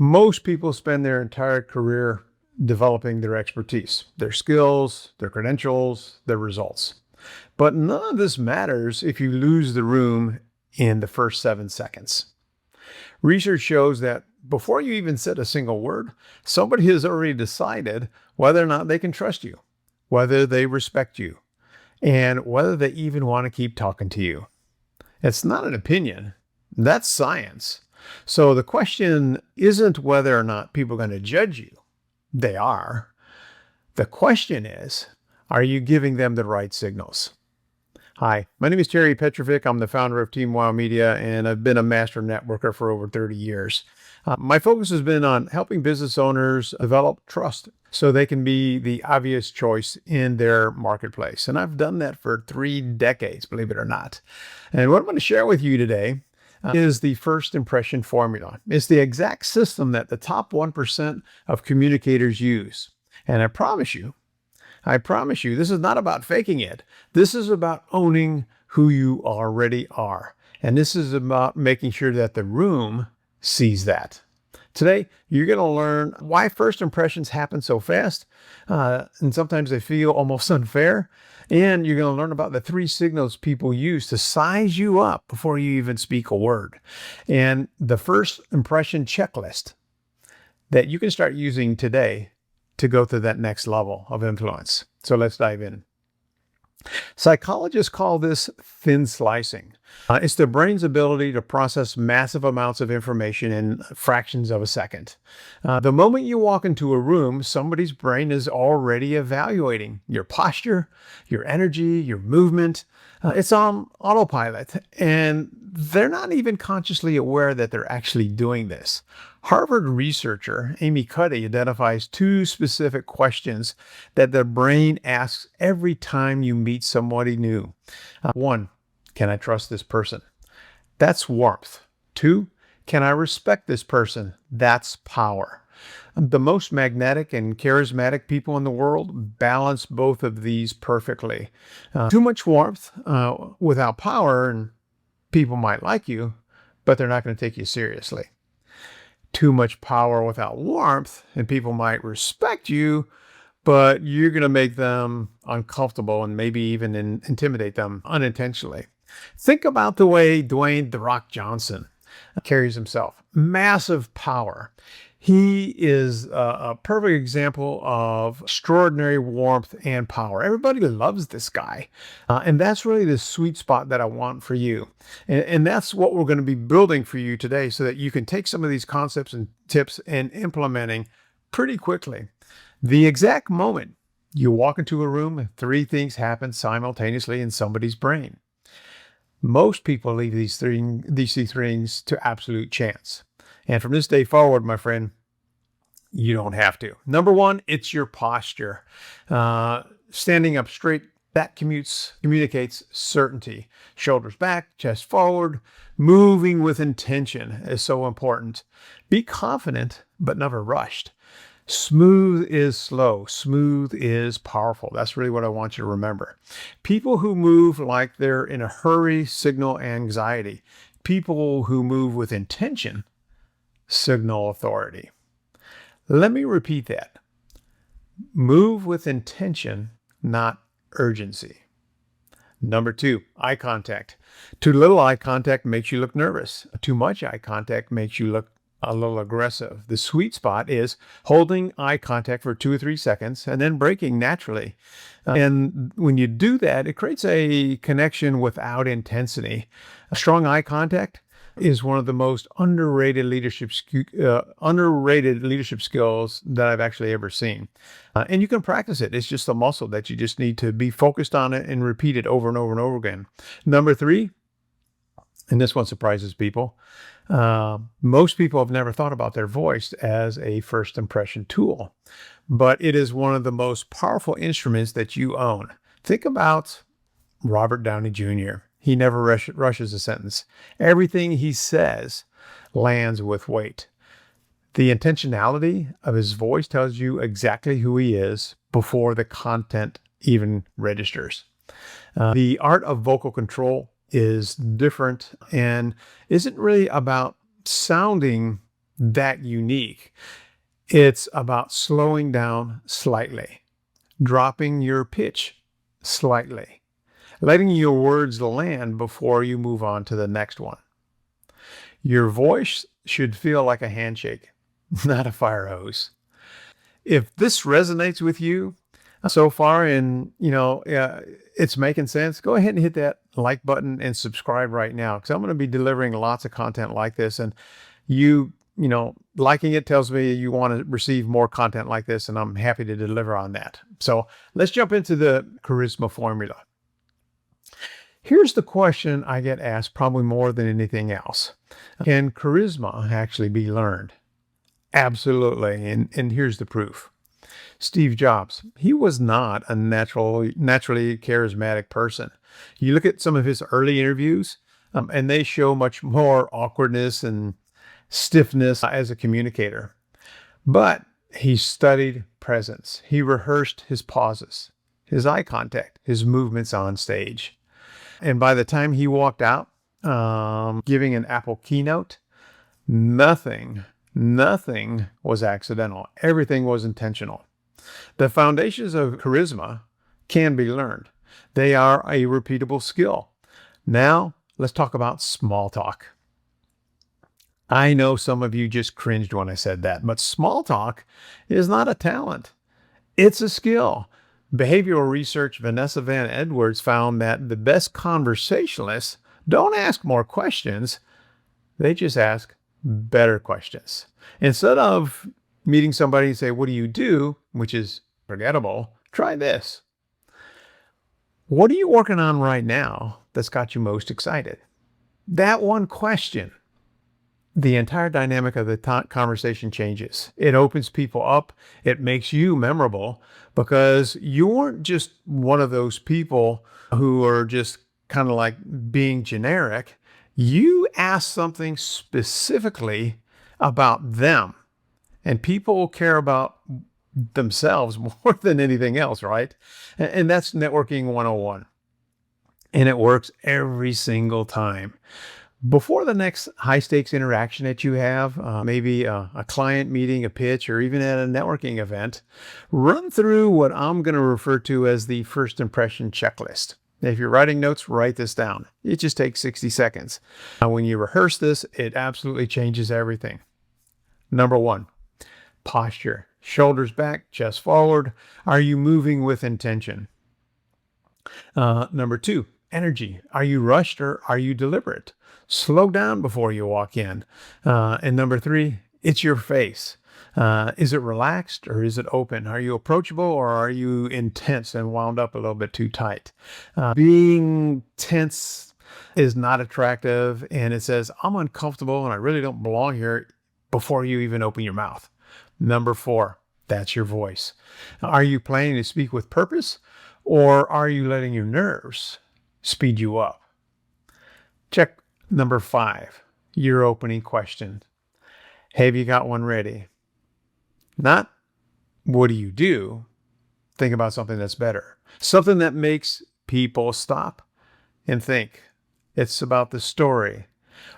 Most people spend their entire career developing their expertise, their skills, their credentials, their results. But none of this matters if you lose the room in the first 7 seconds. Research shows that before you even said a single word, somebody has already decided whether or not they can trust you, whether they respect you, and whether they even want to keep talking to you. It's not an opinion, that's science. So the question isn't whether or not people are going to judge you. They are. The question is, are you giving them the right signals? Hi, my name is Petrovick. I'm the founder of Team Wow Media, and I've been a master networker for over 30 years. My focus has been on helping business owners develop trust so they can be the obvious choice in their marketplace. And I've done that for 3 decades, believe it or not. And what I'm going to share with you today is the first impression formula. It's the exact system that the top 1% of communicators use. And I promise you, this is not about faking it. This is about owning who you already are. And this is about making sure that the room sees that. Today, you're going to learn why first impressions happen so fast, and sometimes they feel almost unfair. And you're going to learn about the 3 signals people use to size you up before you even speak a word. And the first impression checklist that you can start using today to go to that next level of influence. So let's dive in. Psychologists call this thin slicing. It's the brain's ability to process massive amounts of information in fractions of a second. The moment you walk into a room, somebody's brain is already evaluating your posture, your energy, your movement. It's on autopilot, and they're not even consciously aware that they're actually doing this. Harvard researcher Amy Cuddy identifies 2 specific questions that the brain asks every time you meet somebody new. 1, can I trust this person? That's warmth. 2, can I respect this person? That's power. The most magnetic and charismatic people in the world balance both of these perfectly. Too much warmth without power, and people might like you, but they're not going to take you seriously. Too much power without warmth, and people might respect you, but you're going to make them uncomfortable and maybe even intimidate them unintentionally. Think about the way Dwayne "The Rock" Johnson carries himself. Massive power. He is a perfect example of extraordinary warmth and power. Everybody loves this guy. And that's really the sweet spot that I want for you. And that's what we're going to be building for you today so that you can take some of these concepts and tips and implementing pretty quickly. The exact moment you walk into a room, 3 things happen simultaneously in somebody's brain. Most people leave these things to absolute chance. And from this day forward, my friend, you don't have to. Number 1, it's your posture. Standing up straight, that communicates certainty. Shoulders back, chest forward, moving with intention is so important. Be confident, but never rushed. Smooth is slow. Smooth is powerful. That's really what I want you to remember. People who move like they're in a hurry signal anxiety. People who move with intention signal authority. Let me repeat that. Move with intention, not urgency. Number 2, eye contact. Too little eye contact makes you look nervous. Too much eye contact makes you look a little aggressive. The sweet spot is holding eye contact for 2 or 3 seconds and then breaking naturally. And when you do that, it creates a connection without intensity. A strong eye contact is one of the most underrated leadership skills that I've actually ever seen. And you can practice it. It's just a muscle that you just need to be focused on it and repeat it over and over and over again. Number 3, and this one surprises people. Most people have never thought about their voice as a first impression tool, but it is one of the most powerful instruments that you own. Think about Robert Downey Jr. He never rushes a sentence. Everything he says lands with weight. The intentionality of his voice tells you exactly who he is before the content even registers. The art of vocal control is different and isn't really about sounding that unique. It's about slowing down slightly, dropping your pitch slightly, letting your words land before you move on to the next one. Your voice should feel like a handshake, not a fire hose. If this resonates with you so far and, it's making sense, go ahead and hit that like button and subscribe right now, because I'm going to be delivering lots of content like this. And liking it tells me you want to receive more content like this, and I'm happy to deliver on that. So let's jump into the charisma formula. Here's the question I get asked probably more than anything else. Can charisma actually be learned? Absolutely. And here's the proof. Steve Jobs, he was not a naturally charismatic person. You look at some of his early interviews, and they show much more awkwardness and stiffness as a communicator. But he studied presence. He rehearsed his pauses, his eye contact, his movements on stage. And by the time he walked out, giving an Apple keynote, nothing was accidental. Everything was intentional. The foundations of charisma can be learned. They are a repeatable skill. Now, let's talk about small talk. I know some of you just cringed when I said that, but small talk is not a talent. It's a skill. Behavioral research Vanessa Van Edwards found that the best conversationalists don't ask more questions. They just ask better questions. Instead of meeting somebody and say, "What do you do?" which is forgettable, try this. What are you working on right now that's got you most excited? That one question. The entire dynamic of the conversation changes. It opens people up. It makes you memorable, because you weren't just one of those people who are just kind of like being generic. You asked something specifically about them, and people care about themselves more than anything else, right? And that's networking 101. And it works every single time. Before the next high-stakes interaction that you have, maybe a client meeting, a pitch, or even at a networking event, run through what I'm going to refer to as the first impression checklist. If you're writing notes, write this down. It just takes 60 seconds. When you rehearse this, it absolutely changes everything. Number 1, posture. Shoulders back, chest forward. Are you moving with intention? Number 2, energy. Are you rushed or are you deliberate? Slow down before you walk in. And number 3, it's your face. Is it relaxed or is it open? Are you approachable or are you intense and wound up a little bit too tight? Being tense is not attractive, and it says, "I'm uncomfortable and I really don't belong here," before you even open your mouth. Number 4, that's your voice. Are you planning to speak with purpose, or are you letting your nerves speed you up? Check number 5, your opening question. Have you got one ready? Not, what do you do? Think about something that's better. Something that makes people stop and think. It's about the story.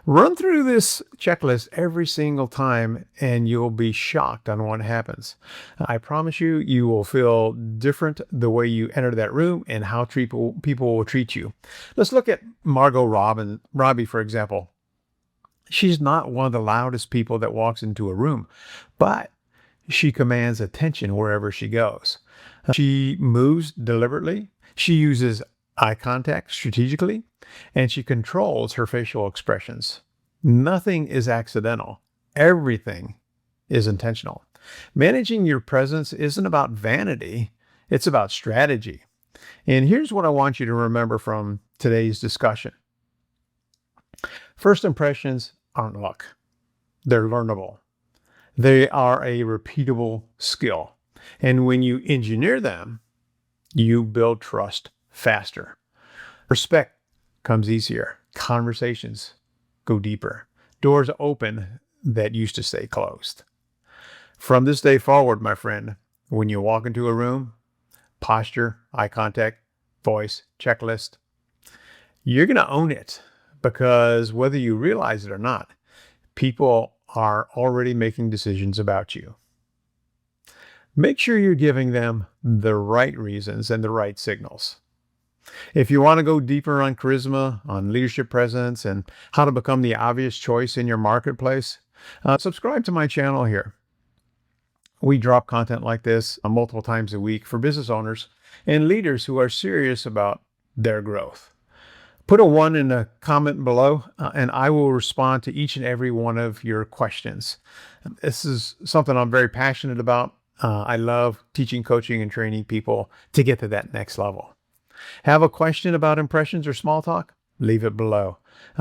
Run through this checklist every single time, and you'll be shocked on what happens. I promise you, you will feel different the way you enter that room and how people will treat you. Let's look at Margot Robbie, for example. She's not one of the loudest people that walks into a room, but she commands attention wherever she goes. She moves deliberately. She uses eye contact strategically, and she controls her facial expressions. Nothing is accidental. Everything is intentional. Managing your presence isn't about vanity. It's about strategy. And here's what I want you to remember from today's discussion. First impressions aren't luck. They're learnable. They are a repeatable skill. And when you engineer them, you build trust faster. Respect comes easier. Conversations go deeper. Doors open that used to stay closed. From this day forward, my friend, when you walk into a room, posture, eye contact, voice, checklist, you're going to own it, because whether you realize it or not, people are already making decisions about you. Make sure you're giving them the right reasons and the right signals. If you want to go deeper on charisma, on leadership presence, and how to become the obvious choice in your marketplace, subscribe to my channel here. We drop content like this multiple times a week for business owners and leaders who are serious about their growth. Put a 1 in the comment below, and I will respond to each and every one of your questions. This is something I'm very passionate about. I love teaching, coaching, and training people to get to that next level. Have a question about impressions or small talk? Leave it below.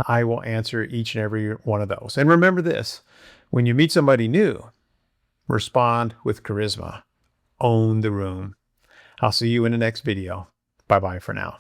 I will answer each and every one of those. And remember this, when you meet somebody new, respond with charisma. Own the room. I'll see you in the next video. Bye-bye for now.